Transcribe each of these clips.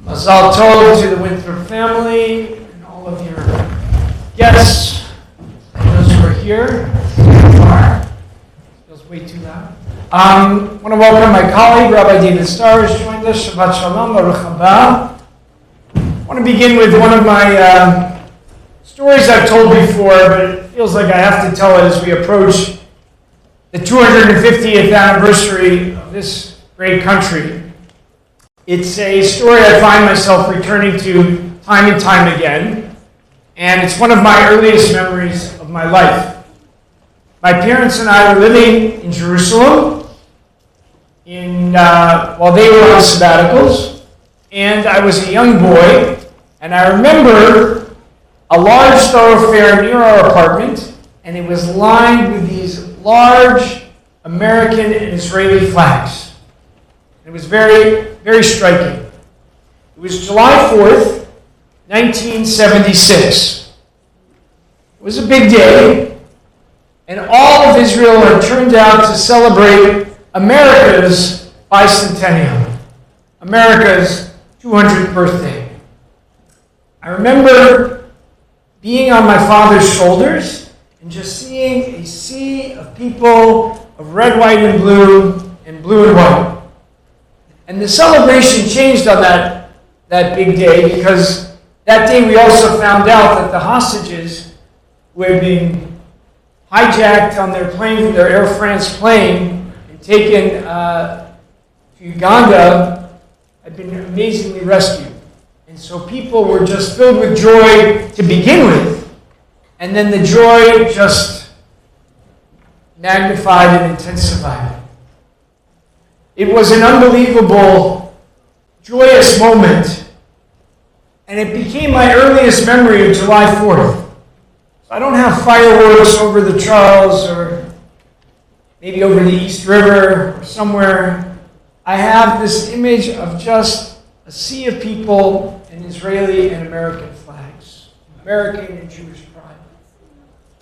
Mazal tov to the Winthrop family and all of your guests and those who are here. Feels way too loud. I want to welcome my colleague, Rabbi David Starr, who's joined us. Shabbat Shalom, Baruch haba. I want to begin with one of my stories I've told before, but it feels like I have to tell it as we approach the 250th anniversary of this great country. It's a story I find myself returning to time and time again, and it's one of my earliest memories of my life. My parents and I were living in Jerusalem while they were on sabbaticals, and I was a young boy, and I remember a large thoroughfare near our apartment, and it was lined with these large American and Israeli flags. It was very, very striking. It was July 4th, 1976. It was a big day, and all of Israel had turned out to celebrate America's bicentennial, America's 200th birthday. I remember being on my father's shoulders and just seeing a sea of people of red, white, and blue and white. And the celebration changed on that big day, because that day we also found out that the hostages who had been hijacked on their plane, their Air France plane, and taken to Uganda, had been amazingly rescued. And so people were just filled with joy to begin with, and then the joy just magnified and intensified. It was an unbelievable, joyous moment, and it became my earliest memory of July 4th. So I don't have fireworks over the Charles or maybe over the East River or somewhere. I have this image of just a sea of people and Israeli and American flags, American and Jewish pride.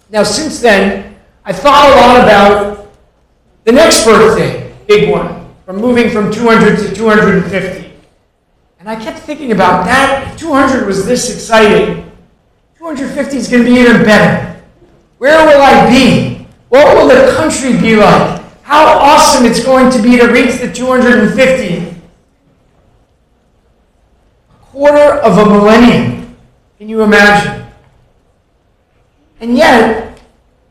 Now, since then, I've thought a lot about the next birthday, big one. From moving from 200 to 250. And I kept thinking about that. If 200 was this exciting, 250 is going to be even better. Where will I be? What will the country be like? How awesome it's going to be to reach the 250th. A quarter of a millennium. Can you imagine? And yet,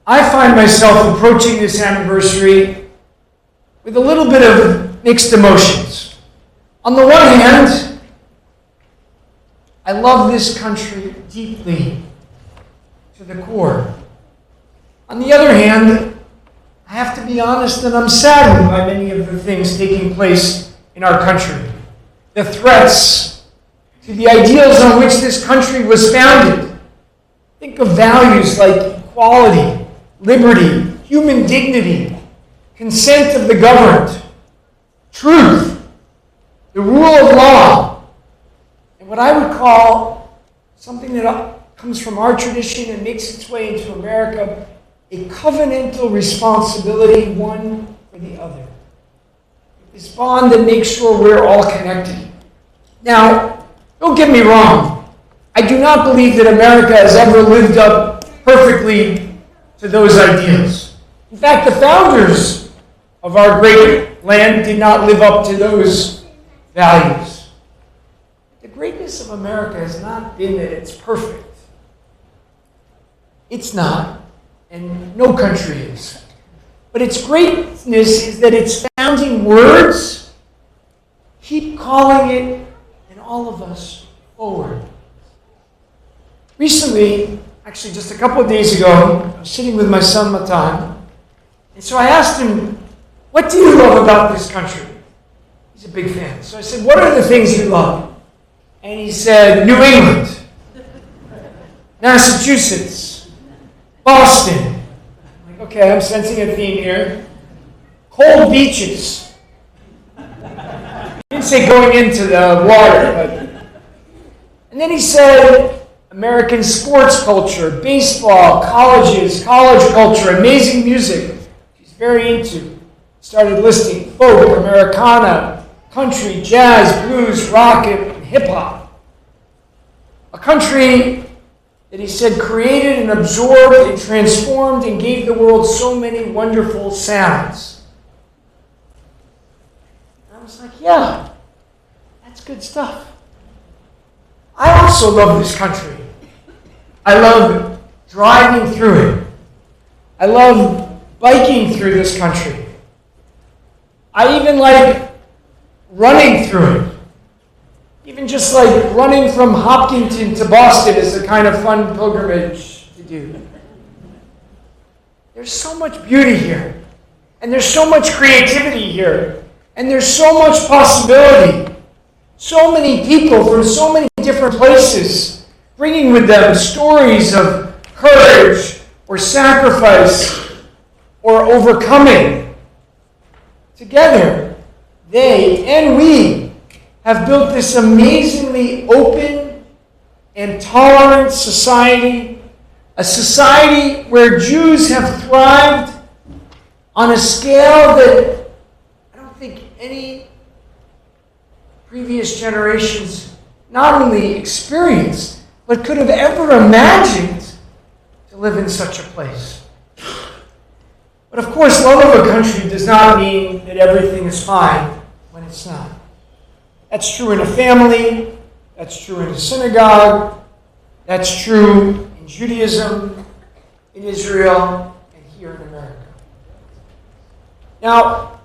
I find myself approaching this anniversary with a little bit of mixed emotions. On the one hand, I love this country deeply to the core. On the other hand, I have to be honest that I'm saddened by many of the things taking place in our country. The threats to the ideals on which this country was founded. Think of values like equality, liberty, human dignity, consent of the governed, truth, the rule of law, and what I would call something that comes from our tradition and makes its way into America, a covenantal responsibility, one for the other. This bond that makes sure we're all connected. Now, don't get me wrong. I do not believe that America has ever lived up perfectly to those ideals. In fact, the founders of our great land did not live up to those values. The greatness of America has not been that it's perfect. It's not, and no country is. But its greatness is that its founding words keep calling it and all of us forward. Recently, actually just a couple of days ago, I was sitting with my son Matan, and so I asked him, "What do you love about this country?" He's a big fan. So I said, "What are the things you love?" And he said, "New England, Massachusetts, Boston." I'm like, okay, I'm sensing a theme here. Cold beaches. He didn't say going into the water, but... And then he said, American sports culture, baseball, colleges, college culture, amazing music. He's very into. Started listing folk, Americana, country, jazz, blues, rock, and hip-hop. A country that he said created and absorbed and transformed and gave the world so many wonderful sounds. And I was like, yeah, that's good stuff. I also love this country. I love driving through it. I love biking through this country. I even like running through it. Even just like running from Hopkinton to Boston is a kind of fun pilgrimage to do. There's so much beauty here. And there's so much creativity here. And there's so much possibility. So many people from so many different places bringing with them stories of courage or sacrifice or overcoming. Together, they and we have built this amazingly open and tolerant society, a society where Jews have thrived on a scale that I don't think any previous generations not only experienced, but could have ever imagined to live in such a place. But of course, love of a country does not mean that everything is fine when it's not. That's true in a family, that's true in a synagogue, that's true in Judaism, in Israel, and here in America. Now,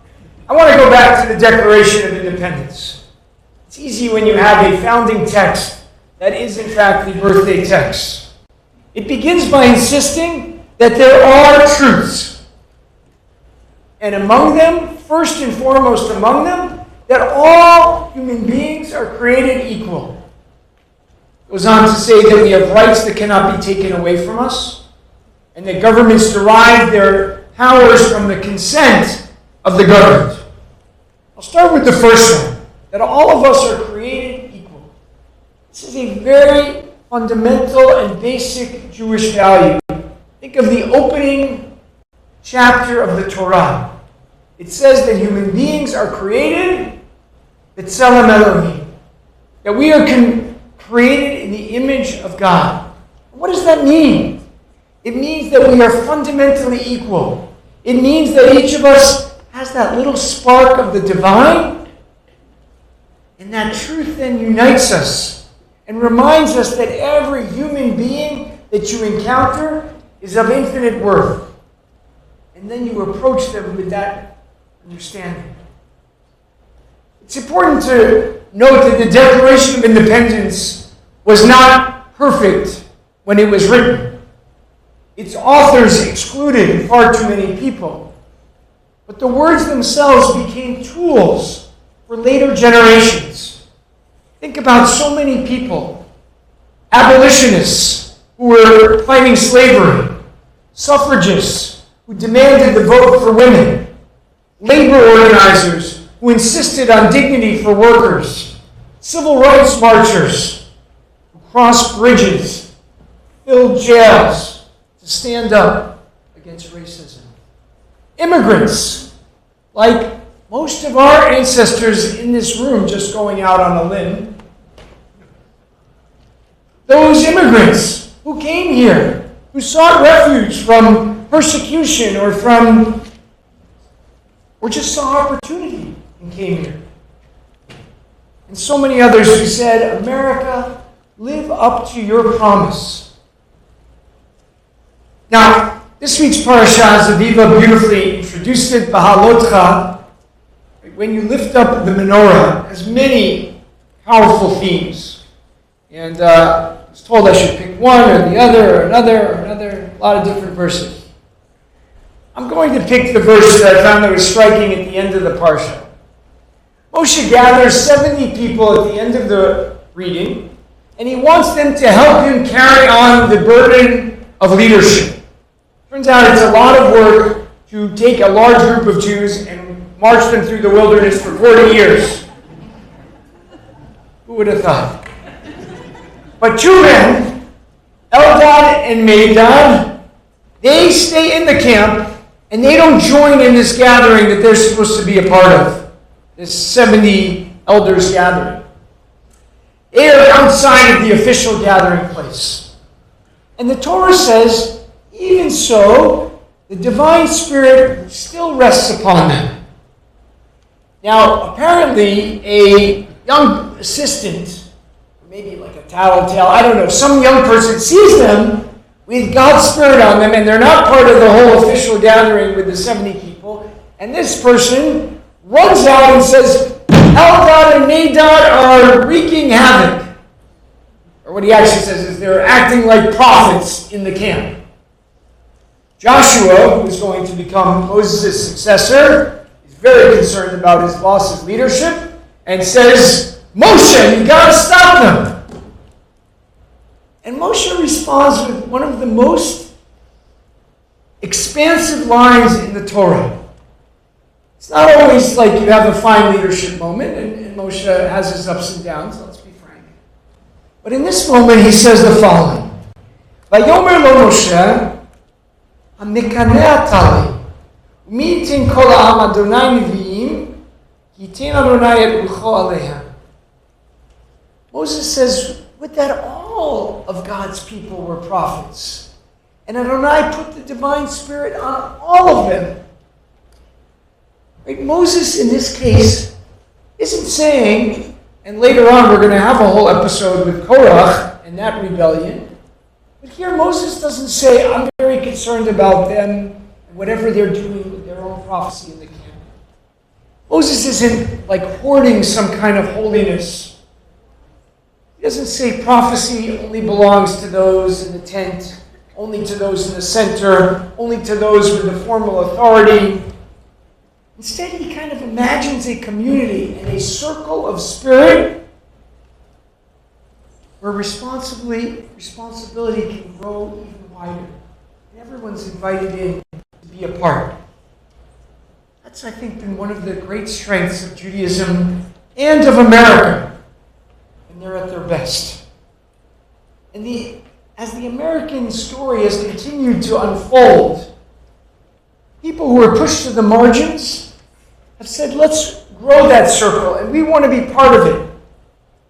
I want to go back to the Declaration of Independence. It's easy when you have a founding text that is in fact the birthday text. It begins by insisting that there are truths. And among them, first and foremost among them, that all human beings are created equal. It goes on to say that we have rights that cannot be taken away from us, and that governments derive their powers from the consent of the governed. I'll start with the first one, that all of us are created equal. This is a very fundamental and basic Jewish value. Think of the opening chapter of the Torah. It says that human beings are created B'Tselem Elohim, that we are created in the image of God. What does that mean? It means that we are fundamentally equal. It means that each of us has that little spark of the divine, and that truth then unites us and reminds us that every human being that you encounter is of infinite worth. And then you approach them with that understanding. It's important to note that the Declaration of Independence was not perfect when it was written. Its authors excluded far too many people. But the words themselves became tools for later generations. Think about so many people. Abolitionists who were fighting slavery. Suffragists who demanded the vote for women. Labor organizers who insisted on dignity for workers, civil rights marchers who crossed bridges, filled jails to stand up against racism. Immigrants, like most of our ancestors in this room, just going out on a limb. Those immigrants who came here, who sought refuge from persecution or just saw opportunity and came here. And so many others who said, America, live up to your promise. Now, this week's parasha, Zaviva beautifully introduced it, Bahalotcha. When you lift up the menorah, has many powerful themes. And I was told I should pick one or the other or another, a lot of different verses. I'm going to pick the verse that I found that was striking at the end of the parsha. Moshe gathers 70 people at the end of the reading, and he wants them to help him carry on the burden of leadership. Turns out it's a lot of work to take a large group of Jews and march them through the wilderness for 40 years. Who would have thought? But two men, Eldad and Medad, they stay in the camp, and they don't join in this gathering that they're supposed to be a part of, this 70 elders gathering. outside of the official gathering place. And the Torah says, even so, the divine spirit still rests upon them. Now, apparently, a young assistant, maybe like a tattletale, I don't know, some young person sees them with God's spirit on them, and they're not part of the whole official gathering with the 70 people, and this person runs out and says, Eldad and Nadad are wreaking havoc. Or what he actually says is they're acting like prophets in the camp. Joshua, who is going to become Moses' successor, is very concerned about his boss's leadership and says, Moshe, you got to stop them. And Moshe responds with one of the most expansive lines in the Torah. It's not always like you have a fine leadership moment, and Moshe has his ups and downs, let's be frank. But in this moment, he says the following. Vayomer lo Moshe, המקנא אתה לי, ומי ייתן כל העם אדוני נביאים, כי ייתן אדוני את רוחו עליהם. Moses says, would that all of God's people were prophets, and Adonai put the divine spirit on all of them. Right? Moses, in this case, isn't saying, and later on we're going to have a whole episode with Korach and that rebellion, but here Moses doesn't say, I'm very concerned about them and whatever they're doing with their own prophecy in the camp. Moses isn't like hoarding some kind of holiness. He doesn't say prophecy only belongs to those in the tent, only to those in the center, only to those with the formal authority. Instead, he kind of imagines a community and a circle of spirit where responsibility can grow even wider. And everyone's invited in to be a part. That's, I think, been one of the great strengths of Judaism and of America. And they're at their best. And as the American story has continued to unfold, people who were pushed to the margins have said, let's grow that circle, and we want to be part of it.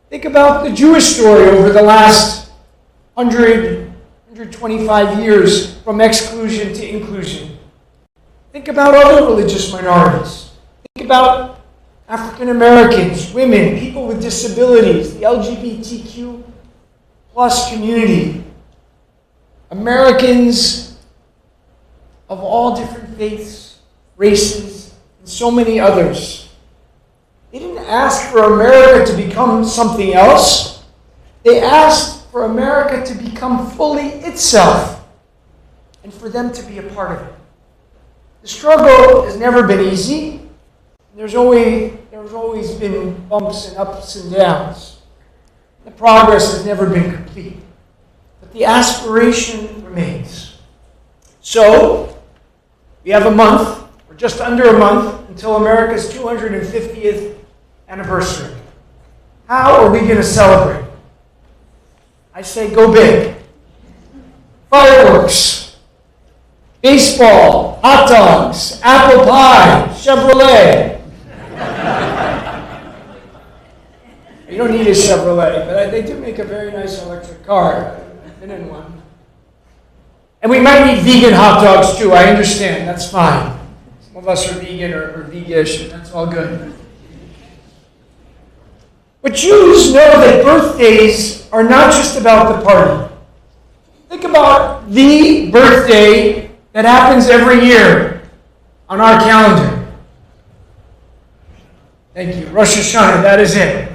Think about the Jewish story over the last 125 years, from exclusion to inclusion. Think about other religious minorities. Think about African Americans, women, people with disabilities, the LGBTQ plus community, Americans of all different faiths, races, and so many others. They didn't ask for America to become something else. They asked for America to become fully itself and for them to be a part of it. The struggle has never been easy. There's always been bumps and ups and downs. The progress has never been complete. But the aspiration remains. So, we have a month, or just under a month, until America's 250th anniversary. How are we going to celebrate? I say go big. Fireworks, baseball, hot dogs, apple pie, Chevrolet. You don't need a Chevrolet, but they do make a very nice electric car. I've been in one. And we might need vegan hot dogs too, I understand, that's fine. Some of us are vegan or vegish, and that's all good. But Jews know that birthdays are not just about the party. Think about the birthday that happens every year on our calendar. Thank you. Rosh Hashanah, that is it.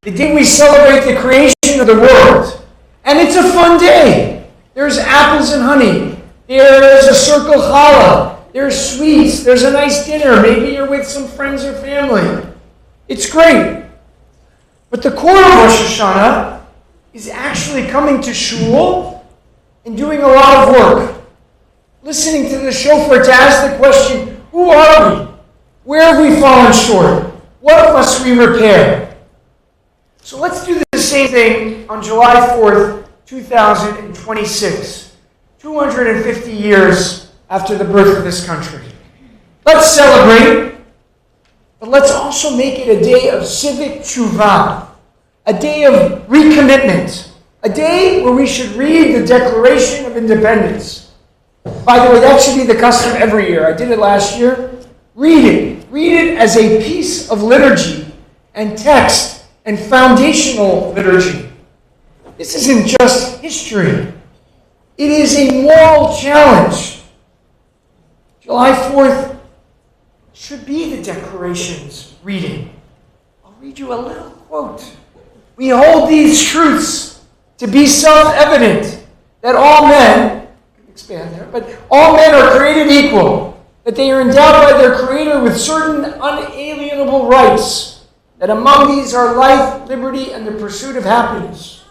The day we celebrate the creation of the world. And it's a fun day. There's apples and honey. There's a circle challah. There's sweets. There's a nice dinner. Maybe you're with some friends or family. It's great. But the core of Rosh Hashanah is actually coming to shul and doing a lot of work. Listening to the shofar to ask the question, who are we? Where have we fallen short? What must we repair? So let's do the same thing on July 4th, 2026, 250 years after the birth of this country. Let's celebrate, but let's also make it a day of civic tshuva, a day of recommitment, a day where we should read the Declaration of Independence. By the way, that should be the custom every year. I did it last year. Read it. Read it as a piece of liturgy and text and foundational liturgy. This isn't just history. It is a moral challenge. July 4th should be the Declaration's reading. I'll read you a little quote. We hold these truths to be self-evident, that all men, expand there, but all men are created equal, that they are endowed by their Creator with certain unalienable rights, that among these are life, liberty, and the pursuit of happiness.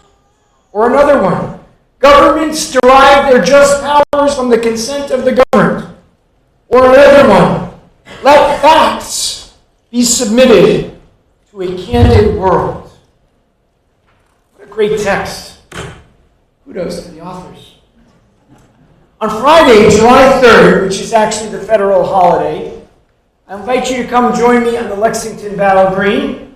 Or another one, governments derive their just powers from the consent of the governed. Or another one, let facts be submitted to a candid world. What a great text. Kudos to the authors. On Friday, July 3rd, which is actually the federal holiday, I invite you to come join me on the Lexington Battle Green.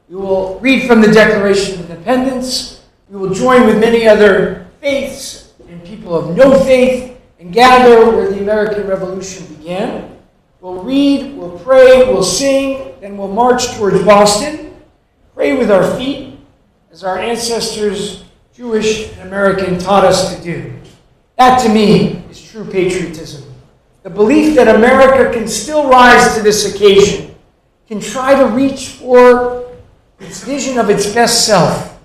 We will read from the Declaration of Independence. We will join with many other faiths and people of no faith and gather where the American Revolution began. We'll read, we'll pray, we'll sing, then we'll march towards Boston, pray with our feet, as our ancestors, Jewish and American, taught us to do. That, to me, is true patriotism. The belief that America can still rise to this occasion, can try to reach for its vision of its best self.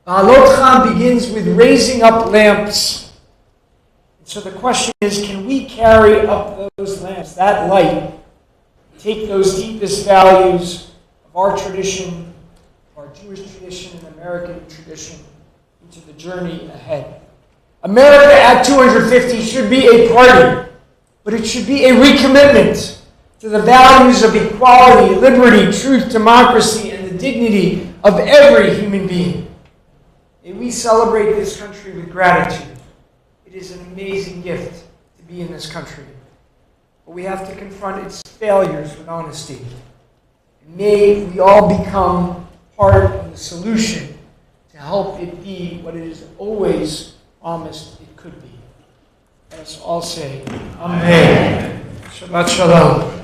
Ba'alot Cham begins with raising up lamps. So the question is, can we carry up those lamps, that light, take those deepest values of our tradition, of our Jewish tradition and American tradition, into the journey ahead? America at 250 should be a party, but it should be a recommitment to the values of equality, liberty, truth, democracy, and the dignity of every human being. May we celebrate this country with gratitude. It is an amazing gift to be in this country. But we have to confront its failures with honesty. And may we all become part of the solution to help it be what it is always promised it could be. Let us all say, Amen. Shabbat Shalom.